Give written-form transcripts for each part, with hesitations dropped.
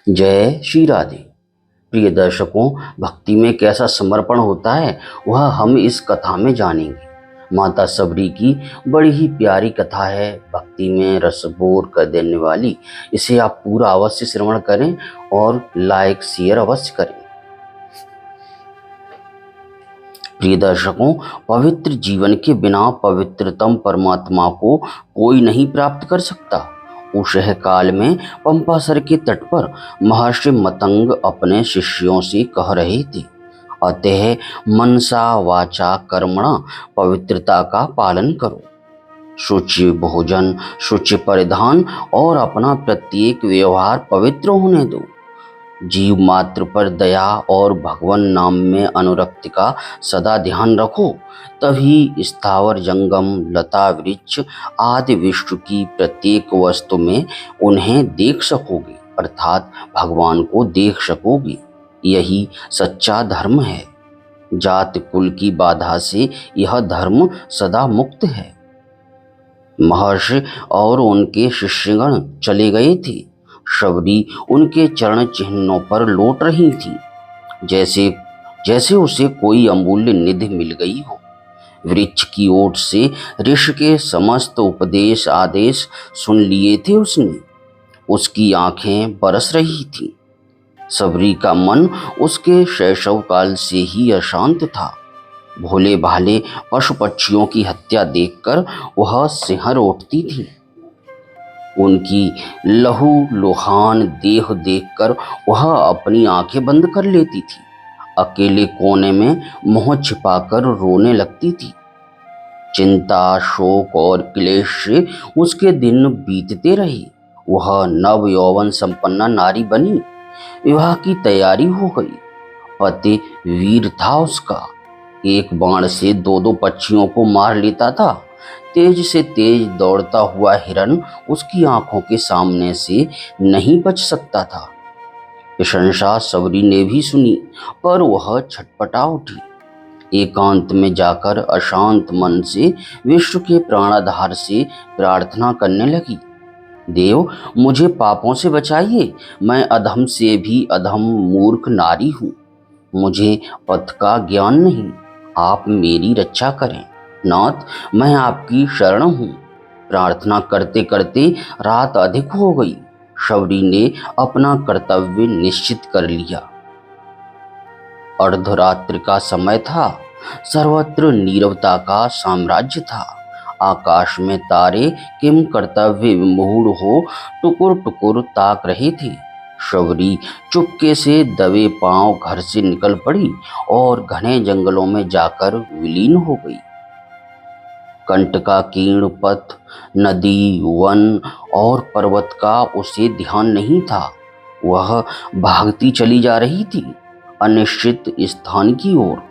जय श्री राधे। प्रिय दर्शकों, भक्ति में कैसा समर्पण होता है वह हम इस कथा में जानेंगे। माता सबरी की बड़ी ही प्यारी कथा है, भक्ति में रसबोर कर देने वाली। इसे आप पूरा अवश्य श्रवण करें और लाइक शेयर अवश्य करें। प्रिय दर्शकों, पवित्र जीवन के बिना पवित्रतम परमात्मा को कोई नहीं प्राप्त कर सकता। उषः काल में पंपासर के तट पर महर्षि मतंग अपने शिष्यों से कह रहे थे, अतः मनसा वाचा कर्मणा पवित्रता का पालन करो। शुचि भोजन, शुचि परिधान और अपना प्रत्येक व्यवहार पवित्र होने दो। जीव मात्र पर दया और भगवान नाम में अनुरक्ति का सदा ध्यान रखो, तभी स्थावर जंगम लता वृक्ष आदि विश्व की प्रत्येक वस्तु में उन्हें देख सकोगे, अर्थात भगवान को देख सकोगे। यही सच्चा धर्म है। जात कुल की बाधा से यह धर्म सदा मुक्त है। महर्षि और उनके शिष्यगण चले गए थे। सबरी उनके चरण चिन्हों पर लौट रही थी, जैसे जैसे उसे कोई अमूल्य निधि मिल गई हो। वृक्ष की ओट से ऋषि के समस्त उपदेश आदेश सुन लिए थे उसने। उसकी आंखें बरस रही थीं। सबरी का मन उसके शैशव काल से ही अशांत था। भोले भाले पशु पक्षियों की हत्या देखकर वह सिहर उठती थी। उनकी लहू लुहान देह देखकर वह अपनी आंखें बंद कर लेती थी। अकेले कोने में मुंह छिपाकर रोने लगती थी। चिंता, शोक और क्लेश से उसके दिन बीतते रहे। वह नव यौवन संपन्ना नारी बनी। विवाह की तैयारी हो गई। पति वीर था उसका, एक बाण से दो दो पक्षियों को मार लेता था। तेज से तेज दौड़ता हुआ हिरन उसकी आंखों के सामने से नहीं बच सकता था। प्रशंसा सबरी ने भी सुनी, पर वह छटपटा उठी। एकांत में जाकर अशांत मन से विश्व के प्राणाधार से प्रार्थना करने लगी, देव मुझे पापों से बचाइए। मैं अधम से भी अधम मूर्ख नारी हूँ। मुझे पथ का ज्ञान नहीं, आप मेरी रक्षा करें। नाथ, मैं आपकी शरण हूँ। प्रार्थना करते करते रात अधिक हो गई। सबरी ने अपना कर्तव्य निश्चित कर लिया। अर्धरात्रि का समय था। सर्वत्र नीरवता का साम्राज्य था। आकाश में तारे किम कर्तव्य विमूढ़ हो टुकुर टुकुर ताक रहे थे। सबरी चुपके से दबे पांव घर से निकल पड़ी और घने जंगलों में जाकर विलीन हो गई। कंटकाकीर्ण पथ, नदी, वन और पर्वत का उसे ध्यान नहीं था। वह भागती चली जा रही थी अनिश्चित स्थान की ओर।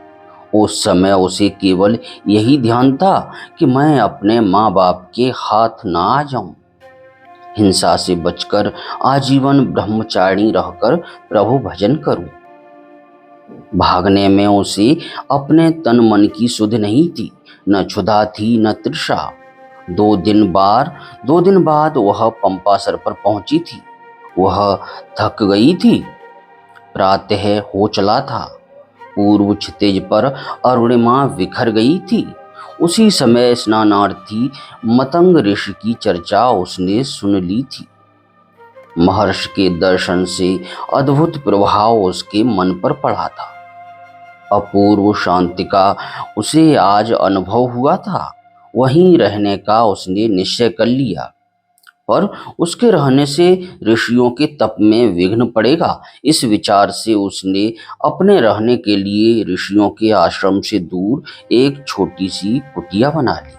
उस समय उसे केवल यही ध्यान था कि मैं अपने माँ बाप के हाथ ना आ जाऊं। हिंसा से बचकर आजीवन ब्रह्मचारिणी रहकर प्रभु भजन करूं। भागने में उसे अपने तन मन की सुध नहीं थी, न क्षुधा थी न तृषा। 2 दिन बाद वह पंपासर पर पहुंची थी। वह थक गई थी। प्रातः हो चला था। पूर्व क्षितिज पर अरुणिमा बिखर गई थी। उसी समय स्नानार्थी मतंग ऋषि की चर्चा उसने सुन ली थी। महर्षि के दर्शन से अद्भुत प्रभाव उसके मन पर पड़ा था। अपूर्व शांति का उसे आज अनुभव हुआ था। वहीं रहने का उसने निश्चय कर लिया, पर उसके रहने से ऋषियों के तप में विघ्न पड़ेगा। इस विचार से उसने अपने रहने के लिए ऋषियों के आश्रम से दूर एक छोटी सी कुटिया बना ली।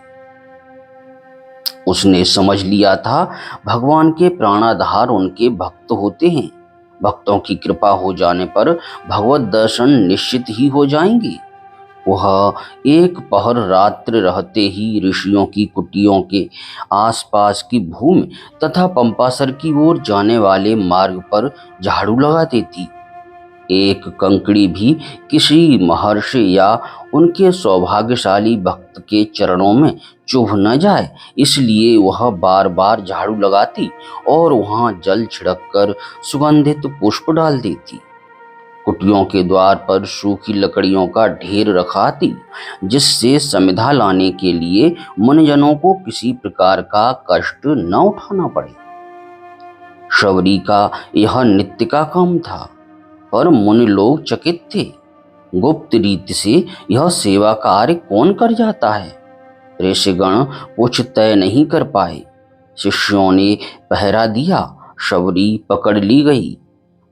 उसने समझ लिया था भगवान के प्राणाधार उनके भक्त होते हैं। भक्तों की कृपा हो जाने पर भगवत दर्शन निश्चित ही हो जाएंगे। वह एक पहर रात्र रहते ही ऋषियों की कुटियों के आसपास की भूमि तथा पंपासर की ओर जाने वाले मार्ग पर झाड़ू लगा देती। एक कंकड़ी भी किसी महर्षि या उनके सौभाग्यशाली भक्त के चरणों में चुभ न जाए, इसलिए वह बार बार झाड़ू लगाती और वहां जल छिड़क कर सुगंधित पुष्प डाल देती। कुटियों के द्वार पर सूखी लकड़ियों का ढेर रखाती, जिससे समिधा लाने के लिए मुनिजनों को किसी प्रकार का कष्ट न उठाना पड़े। शबरी का यह नित्य का काम था, पर मुनि लोग चकित थे। गुप्त रीति से यह सेवा कार्य कौन कर जाता है? ऋषिगण कुछ तय नहीं कर पाए। शिष्यों ने पहरा दिया, शबरी पकड़ ली गई।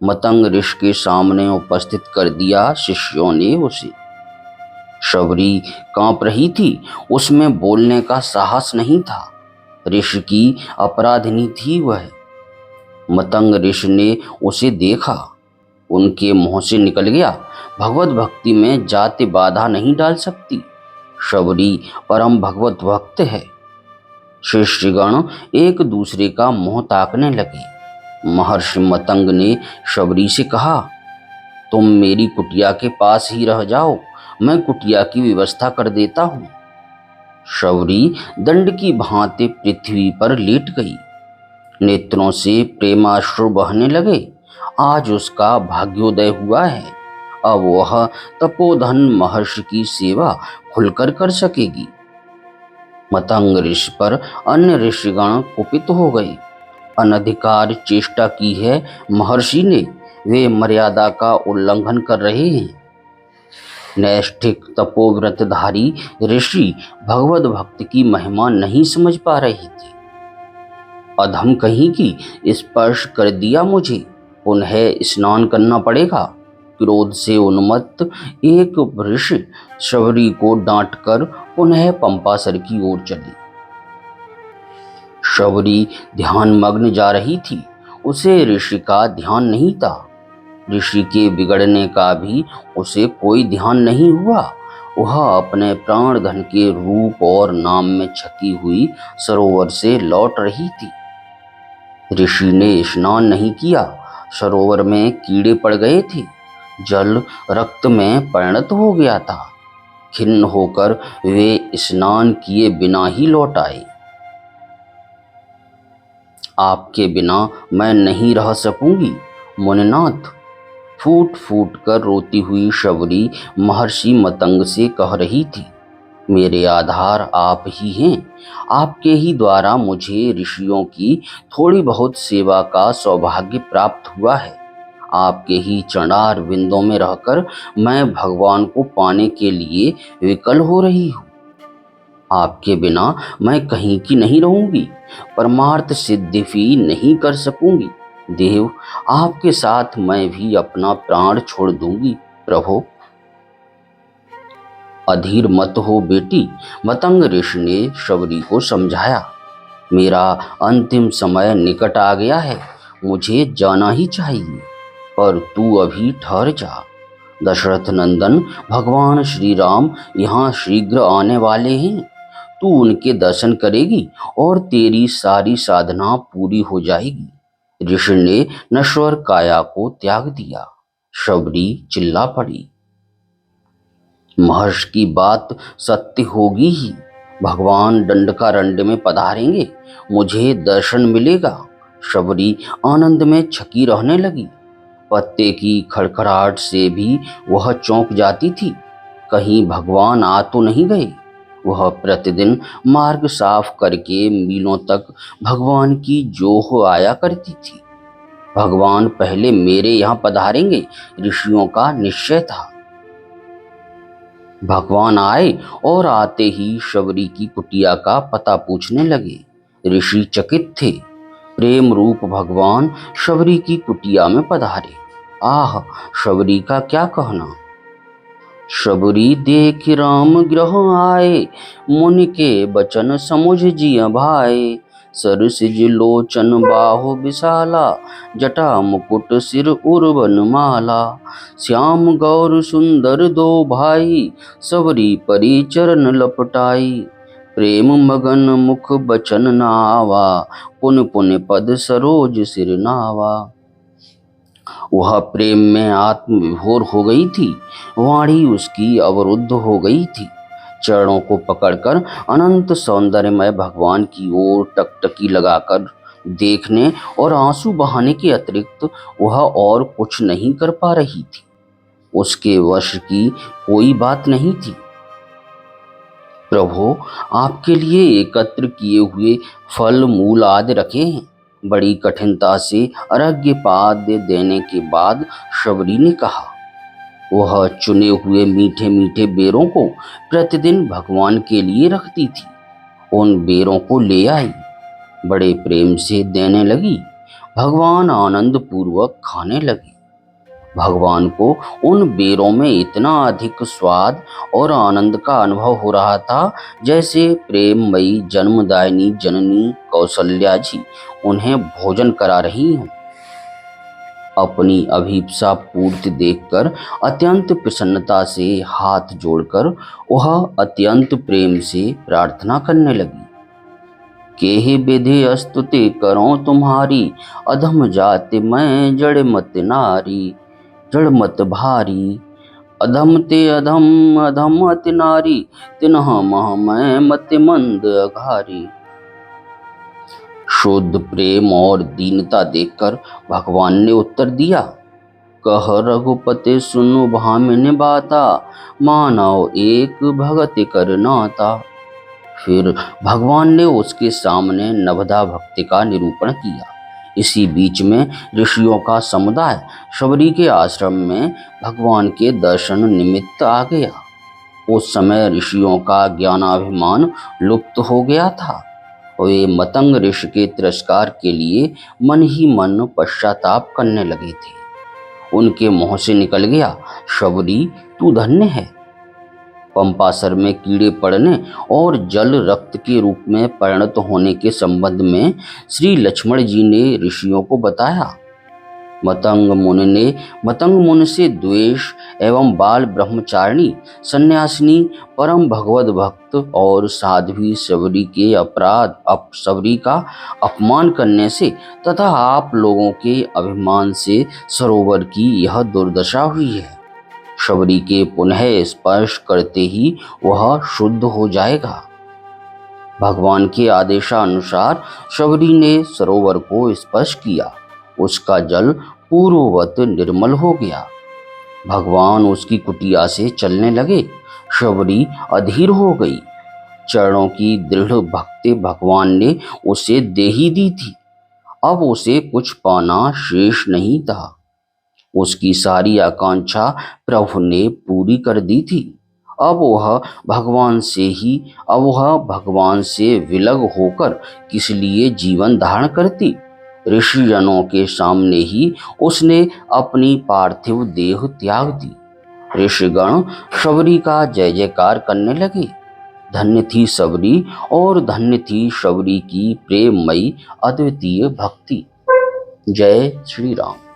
मतंग ऋषि के सामने उपस्थित कर दिया शिष्यों ने उसे। शबरी कांप रही थी, उसमें बोलने का साहस नहीं था। ऋषि की अपराधिनी थी वह। मतंग ऋषि ने उसे देखा, उनके मुंह से निकल गया, भगवत भक्ति में जाति बाधा नहीं डाल सकती। शबरी परम भगवत भक्त है। शिष्यगण एक दूसरे का मुंह ताकने लगे। महर्षि मतंग ने शबरी से कहा, तुम मेरी कुटिया के पास ही रह जाओ, मैं कुटिया की व्यवस्था कर देता हूँ। शबरी दंड की भांति पृथ्वी पर लेट गई। नेत्रों से प्रेमाश्रु बहने लगे। आज उसका भाग्योदय हुआ है। अब वह तपोधन महर्षि की सेवा खुलकर कर सकेगी। मतंग ऋषि पर अन्य ऋषिगण कुपित हो गए। अनधिकार चेष्टा की है महर्षि ने, वे मर्यादा का उल्लंघन कर रहे हैं। नैष्ठिक तपोव्रतधारी ऋषि भगवत भक्त की महिमा नहीं समझ पा रहे थे। अधम कहीं की, स्पर्श कर दिया मुझे, पुनः स्नान करना पड़ेगा। क्रोध से उन्मत्त एक ऋषि शबरी को डांटकर पुनः पंपासर की ओर चली। शबरी ध्यान मग्न जा रही थी, उसे ऋषि का ध्यान नहीं था। ऋषि के बिगड़ने का भी उसे कोई ध्यान नहीं हुआ। वह अपने प्राण धन के रूप और नाम में छकी हुई सरोवर से लौट रही थी। ऋषि ने स्नान नहीं किया, सरोवर में कीड़े पड़ गए थे, जल रक्त में परिणत हो गया था। खिन्न होकर वे स्नान किए बिना ही लौट आए। आपके बिना मैं नहीं रह सकूंगी मुनिनाथ, फूट फूट कर रोती हुई शबरी महर्षि मतंग से कह रही थी। मेरे आधार आप ही हैं। आपके ही द्वारा मुझे ऋषियों की थोड़ी बहुत सेवा का सौभाग्य प्राप्त हुआ है। आपके ही चरणार विंदों में रहकर मैं भगवान को पाने के लिए विकल हो रही हूँ। आपके बिना मैं कहीं की नहीं रहूंगी, परमार्थ सिद्धि भी नहीं कर सकूंगी। देव, आपके साथ मैं भी अपना प्राण छोड़ दूंगी। प्रभु, अधीर मत हो बेटी, मतंग ऋषि ने शबरी को समझाया। मेरा अंतिम समय निकट आ गया है, मुझे जाना ही चाहिए, पर तू अभी ठहर जा। दशरथ नंदन भगवान श्री राम यहाँ शीघ्र आने वाले हैं। तू उनके दर्शन करेगी और तेरी सारी साधना पूरी हो जाएगी। ऋषि ने नश्वर काया को त्याग दिया। शबरी चिल्ला पड़ी, महर्षि की बात सत्य होगी ही। भगवान दंडकारण्य में पधारेंगे, मुझे दर्शन मिलेगा। शबरी आनंद में छकी रहने लगी। पत्ते की खड़खड़ाहट से भी वह चौंक जाती थी, कहीं भगवान आ तो नहीं गए। वह प्रतिदिन मार्ग साफ करके मीलों तक भगवान की जोह आया करती थी। भगवान पहले मेरे यहाँ पधारेंगे, ऋषियों का निश्चय था। भगवान आए और आते ही शबरी की कुटिया का पता पूछने लगे। ऋषि चकित थे। प्रेम रूप भगवान शबरी की कुटिया में पधारे। आह, शबरी का क्या कहना। शबरी देख राम ग्रह आए, मुनि के बचन समुझ जिय भाए। सरसिज लोचन बाहु विशाला, जटा मुकुट सिर उर्वन माला। श्याम गौर सुंदर दो भाई, सबरी परी चरण लपटाई। प्रेम मगन मुख बचन नावा, पुन पुन पद सरोज सिर नावा। वह प्रेम में आत्मविभोर हो गई थी। वाणी उसकी अवरुद्ध हो गई थी। चरणों को पकड़कर अनंत सौंदर्यमय भगवान की ओर टकटकी लगाकर देखने और आंसू बहाने के अतिरिक्त वह और कुछ नहीं कर पा रही थी। उसके वश की कोई बात नहीं थी। प्रभु, आपके लिए एकत्र किए हुए फल मूल आदि रखे हैं। बड़ी कठिनता से अर्घ्य पाद देने के बाद शबरी ने कहा। वह चुने हुए मीठे मीठे बेरों को प्रतिदिन भगवान के लिए रखती थी। उन बेरों को ले आई, बड़े प्रेम से देने लगी। भगवान आनंद पूर्वक खाने लगे। भगवान को उन बेरों में इतना अधिक स्वाद और आनंद का अनुभव हो रहा था जैसे प्रेममयी जन्मदायिनी जननी कौसल्या जी उन्हें भोजन करा रही हों। अपनी अभीप्सा पूर्ति देखकर अत्यंत प्रसन्नता से हाथ जोड़कर वह अत्यंत प्रेम से प्रार्थना करने लगी। केहि विधि स्तुति करो तुम्हारी, अधम जाति मैं जड़ मत नारी, जड़ मत भारी। अधम ते अधम अधम अति नारी, तिन्ह मह मैं मति मंद अघारी। शुद्ध प्रेम और दीनता देखकर भगवान ने उत्तर दिया। कह रघुपति सुनु भामिनी बाता, मानव एक भगति कर नाता। फिर भगवान ने उसके सामने नवधा भक्ति का निरूपण किया। इसी बीच में ऋषियों का समुदाय शबरी के आश्रम में भगवान के दर्शन निमित्त आ गया। उस समय ऋषियों का ज्ञानाभिमान लुप्त हो गया था। वे मतंग ऋषि के तिरस्कार के लिए मन ही मन पश्चाताप करने लगे थे। उनके मुंह से निकल गया, शबरी तू धन्य है। पंपासर में कीड़े पड़ने और जल रक्त के रूप में परिणत होने के संबंध में श्री लक्ष्मण जी ने ऋषियों को बताया। मतंग मुनि से द्वेष एवं बाल ब्रह्मचारिणी सन्यासिनी परम भगवत भक्त और साध्वी शबरी का अपमान करने से तथा आप लोगों के अभिमान से सरोवर की यह दुर्दशा हुई है। शबरी के पुनः स्पर्श करते ही वह शुद्ध हो जाएगा। भगवान के आदेशानुसार शबरी ने सरोवर को स्पर्श किया। उसका जल पूर्ववत निर्मल हो गया। भगवान उसकी कुटिया से चलने लगे। शबरी अधीर हो गई। चरणों की दृढ़ भक्ति भगवान ने उसे दे ही दी थी। अब उसे कुछ पाना शेष नहीं था। उसकी सारी आकांक्षा प्रभु ने पूरी कर दी थी। अब वह भगवान से विलग होकर किस लिए जीवन धारण करती। ऋषिजनों के सामने ही उसने अपनी पार्थिव देह त्याग दी। ऋषिगण शबरी का जय जयकार करने लगे। धन्य थी शबरी और धन्य थी शबरी की प्रेममयी अद्वितीय भक्ति। जय श्री राम।